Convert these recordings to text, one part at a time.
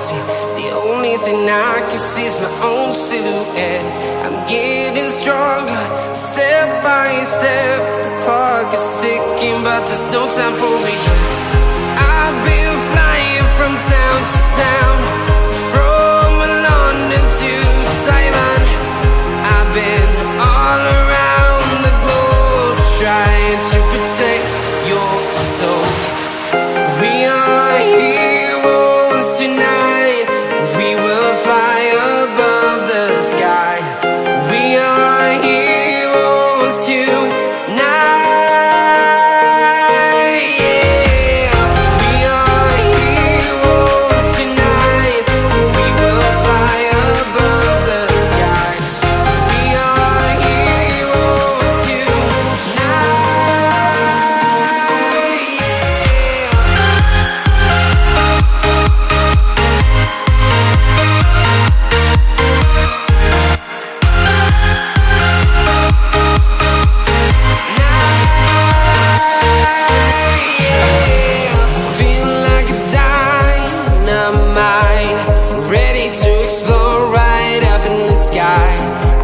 see. The only thing I can see is my own silhouette. I'm getting stronger, step by step. The clock is ticking, but there's no time for regrets. I've been flying from town to town, from London to Taiwan. I've been all around the globe, trying to protect your soul. We are heroes tonight. We will fly above the sky. We are heroes tonight.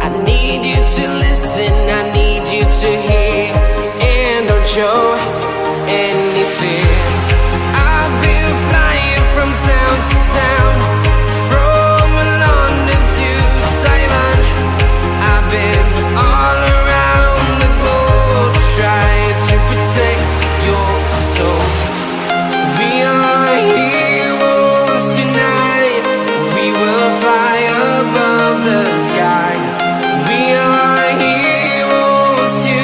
I need you to listen, I need you to hear, and don't show any fear. I've been flying from town to town, from London to Taiwan. I've been all around the globe, trying to protect your soul. We are heroes tonight. We will fly above the sky. We are heroes tonight.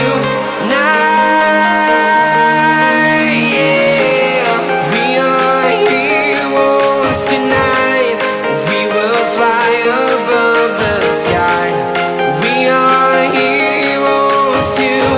Yeah, we are heroes tonight. We will fly above the sky. We are heroes tonight.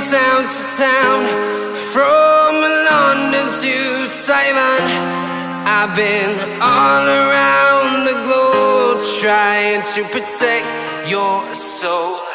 Town to town, from London to Taiwan. I've been all around the globe, trying to protect your soul.